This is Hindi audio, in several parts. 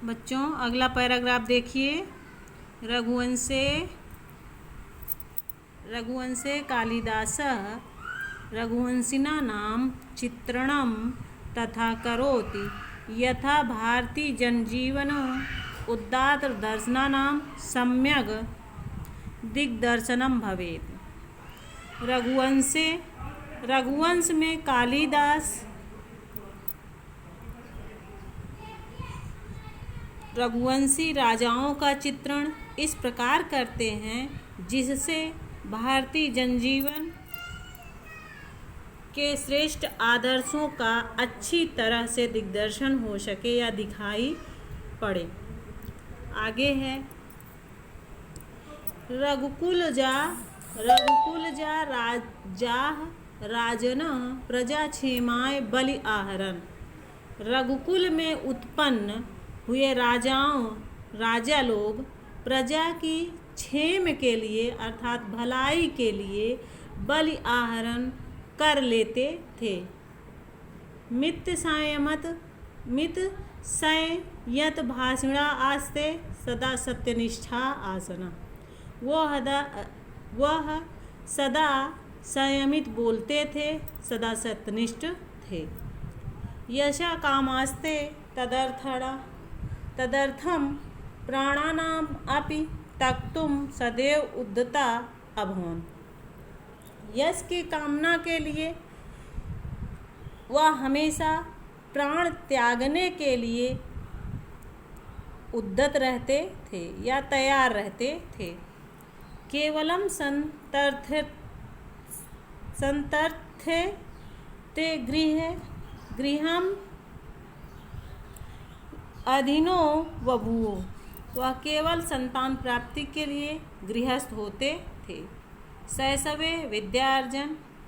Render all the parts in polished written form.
बच्चों अगला पैराग्राफ देखिए। रघुवंशे कालिदासः रघुवंशिनानां चित्रणं तथा करोति यथा भारतीयजनजीवन उदात्तदर्शनानां सम्यग् दिग्दर्शनं भवेत्। रघुवंश में कालिदास रघुवंशी राजाओं का चित्रण इस प्रकार करते हैं जिससे भारतीय जनजीवन के श्रेष्ठ आदर्शों का अच्छी तरह से दिग्दर्शन हो सके या दिखाई पड़े। आगे है रघुकुल जा राजन प्रजा क्षेमाय बलि आहरण। रघुकुल में उत्पन्न हुए राजा लोग प्रजा की क्षेम के लिए अर्थात भलाई के लिए बलि आहरण कर लेते थे। मित संयत भाषणा आस्ते सदा सत्यनिष्ठा आसना। वह सदा संयमित बोलते थे, सदा सत्यनिष्ठ थे। यशा कामास्ते तदर्थम प्राणानाम अपि त्यक्तुं सदैव उद्यता अभवन्। यश की कामना के लिए वह हमेशा प्राण त्यागने के लिए उद्यत रहते थे या तैयार रहते थे। केवलम संतर्थे ते गृहम अधीनो बभूव। वह केवल संतान प्राप्ति के लिए गृहस्थ होते थे।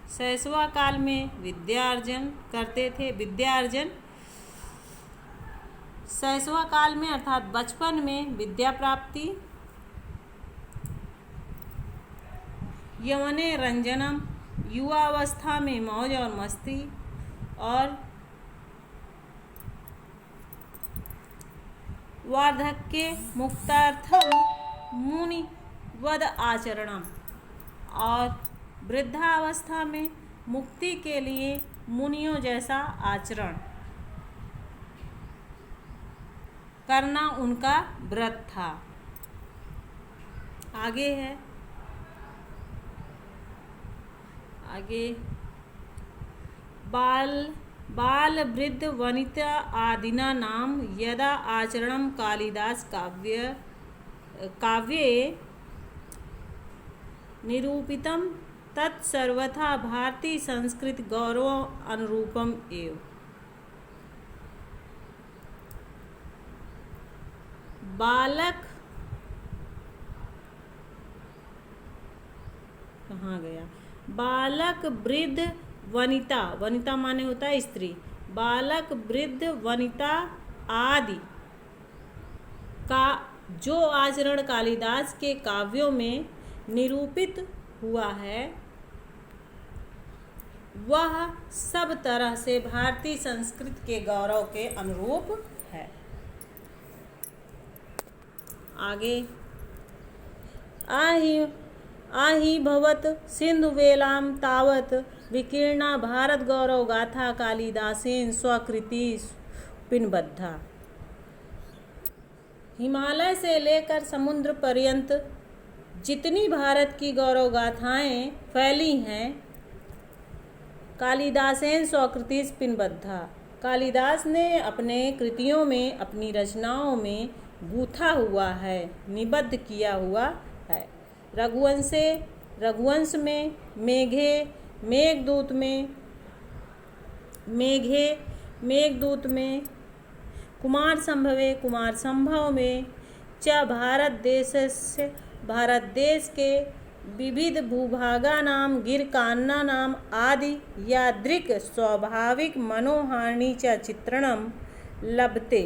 शैशवा काल में विद्यार्जन करते थे। शैशवा काल में अर्थात बचपन में विद्या प्राप्ति। यौवने रंजनम युवावस्था में मौज और मस्ती। और वार्धक्ये मुक्तार्थम मुनिवद आचरणम। और वृद्धावस्था में मुक्ति के लिए मुनियों जैसा आचरण करना उनका व्रत था। आगे बाल वृद्ध वनिता आदिना नाम यदा आचरणं कालिदास काव्ये निरूपितं तत् सर्वथा भारतीय संस्कृति गौरव अनुरूपम एव। बालक वृद्ध वनिता माने होता है स्त्री। बालक वृद्ध वनिता आदि का जो आचरण कालिदास के काव्यों में निरूपित हुआ है वह सब तरह से भारतीय संस्कृति के गौरव के अनुरूप है। आगे आहि भवत सिंधुवेलां तावत विकीर्णा भारत गौरव गाथा कालिदासेन स्वकृति पिनबद्धा। हिमालय से लेकर समुद्र पर्यंत जितनी भारत की गौरव गाथाएं फैली हैं कालिदासेन स्वकृति पिनबद्धा। कालिदास ने अपने कृतियों में अपनी रचनाओं में गूथा हुआ है, निबद्ध किया हुआ है। रघुवंश में मेघदूत में कुमार संभव में च भारत देश के विविध भूभागानां गिरकान्नानां आदि यादृक् स्वाभाविक मनोहारिणी च चित्रणं लभते।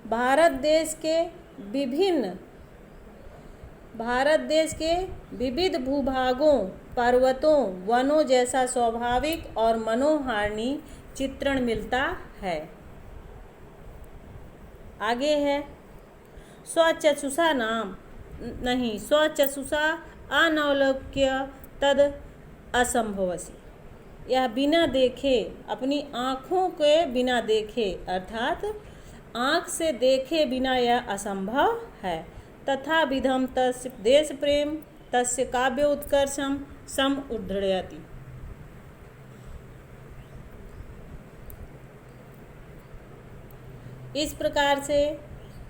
भारत देश के विविध भूभागों, पर्वतों, वनों जैसा स्वाभाविक और मनोहारिणी चित्रण मिलता है। आगे है स्वचक्षुषा नाम नहीं स्वचक्षुषा अनवलोक्य तद असंभवसी। यह बिना देखे, अपनी आँखों के बिना देखे अर्थात आँख से देखे बिना यह असंभव है। तथा विधम तस्य देश प्रेम तस्य काव्य उत्कर्षम सम उद्धृयति। इस प्रकार से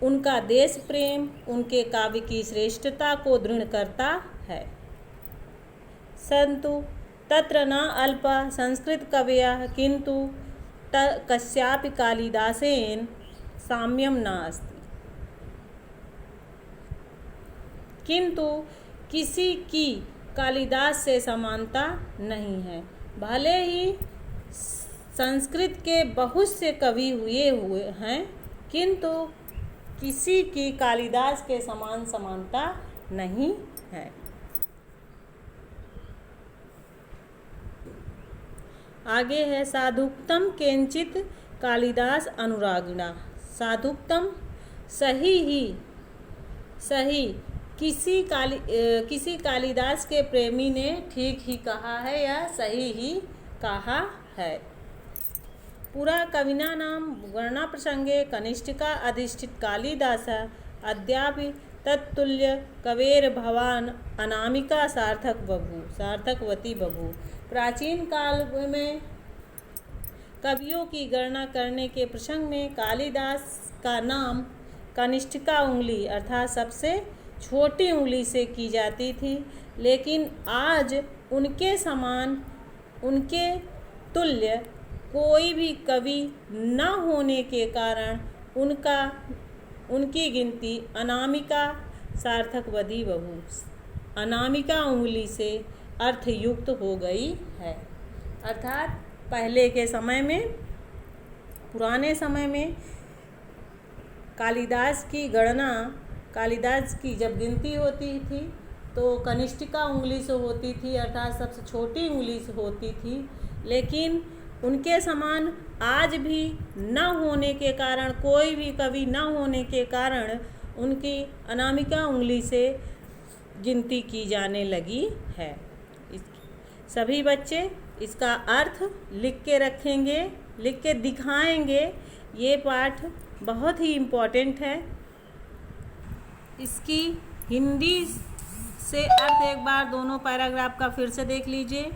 उनका देश प्रेम उनके काव्य की श्रेष्ठता को दृढ़ करता है। सन्तु तत्र न अल्प संस्कृत कवयः किंतु कस्यापि कालिदासेन साम्यम नास्ति। किंतु किसी की कालिदास से समानता नहीं है। भले ही संस्कृत के बहुत से कवि हुए हैं, किंतु किसी की कालिदास के समान समानता नहीं है। आगे है साधुक्तम केंचित कालिदास अनुरागिणा। साधुक्तम सही किसी कालिदास के प्रेमी ने ठीक ही कहा है या सही ही कहा है। पुरा कविना नाम गणना प्रसंगे कनिष्ठिका अधिष्ठित कालिदास अद्यापि तत्तुल्य कवेर भवान अनामिका सार्थकवती बभू। प्राचीन काल में कवियों की गणना करने के प्रसंग में कालिदास का नाम कनिष्ठिका उंगली अर्थात सबसे छोटी उंगली से की जाती थी, लेकिन आज उनके समान, उनके तुल्य कोई भी कवि न होने के कारण उनकी गिनती अनामिका सार्थकवती बहू, अनामिका उंगली से अर्थयुक्त हो गई है। अर्थात पहले के समय में, पुराने समय में कालिदास की जब गिनती होती थी तो कनिष्ठिका उंगली से होती थी अर्थात सबसे छोटी उंगली से होती थी, लेकिन उनके समान आज भी न होने के कारण, कोई भी कवि न होने के कारण उनकी अनामिका उंगली से गिनती की जाने लगी है। सभी बच्चे इसका अर्थ लिख के रखेंगे, लिख के दिखाएंगे। ये पाठ बहुत ही इम्पोर्टेंट है। इसकी हिंदी से अर्थ एक बार दोनों पैराग्राफ का फिर से देख लीजिए।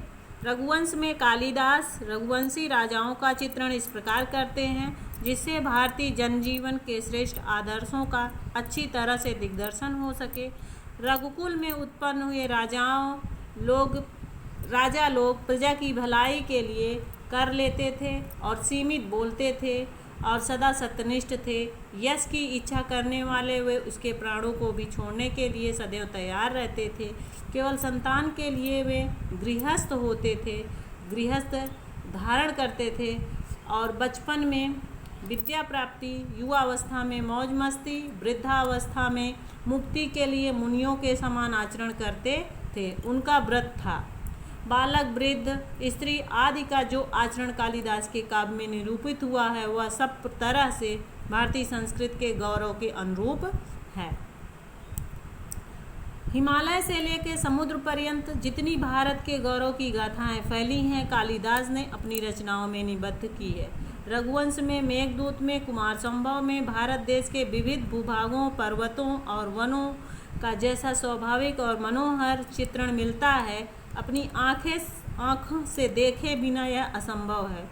रघुवंश में कालिदास रघुवंशी राजाओं का चित्रण इस प्रकार करते हैं जिससे भारतीय जनजीवन के श्रेष्ठ आदर्शों का अच्छी तरह से दिग्दर्शन हो सके। रघुकुल में उत्पन्न हुए राजा लोग प्रजा की भलाई के लिए कर लेते थे और सीमित बोलते थे और सदा सत्यनिष्ठ थे। यश की इच्छा करने वाले वे उसके प्राणों को भी छोड़ने के लिए सदैव तैयार रहते थे। केवल संतान के लिए वे गृहस्थ होते थे, गृहस्थ धारण करते थे और बचपन में विद्या प्राप्ति, युवावस्था में मौज मस्ती, वृद्धावस्था में मुक्ति के लिए मुनियों के समान आचरण करते थे। उनका व्रत था। बालक, वृद्ध, स्त्री आदि का जो आचरण कालिदास के काव्य में निरूपित हुआ है वह सब तरह से भारतीय संस्कृति के गौरव के अनुरूप है। हिमालय से लेकर समुद्र पर्यंत जितनी भारत के गौरव की गाथाएं फैली हैं कालिदास ने अपनी रचनाओं में निबद्ध की है। रघुवंश में, मेघदूत में, कुमार संभव में भारत देश के विविध भूभागों, पर्वतों और वनों का जैसा स्वाभाविक और मनोहर चित्रण मिलता है, अपनी आँखों से देखे बिना यह असंभव है।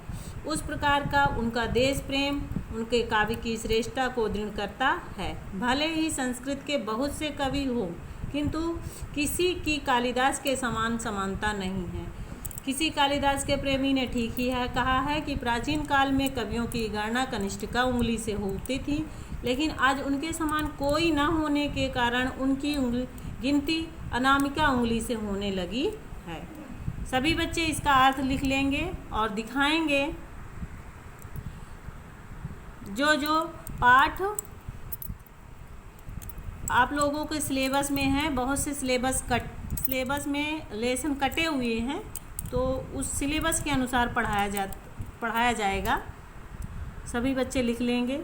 उस प्रकार का उनका देश प्रेम उनके काव्य की श्रेष्ठता को दृढ़ करता है। भले ही संस्कृत के बहुत से कवि हों, किंतु किसी की कालिदास के समान समानता नहीं है। किसी कालिदास के प्रेमी ने ठीक ही कहा है कि प्राचीन काल में कवियों की गणना कनिष्ठिका उंगली से होती थी, लेकिन आज उनके समान कोई न होने के कारण उनकी गिनती अनामिका उंगली से होने लगी है। सभी बच्चे इसका अर्थ लिख लेंगे और दिखाएंगे। जो पाठ आप लोगों के सिलेबस में है, बहुत से सिलेबस में लेसन कटे हुए हैं, तो उस सिलेबस के अनुसार पढ़ाया जाएगा। सभी बच्चे लिख लेंगे।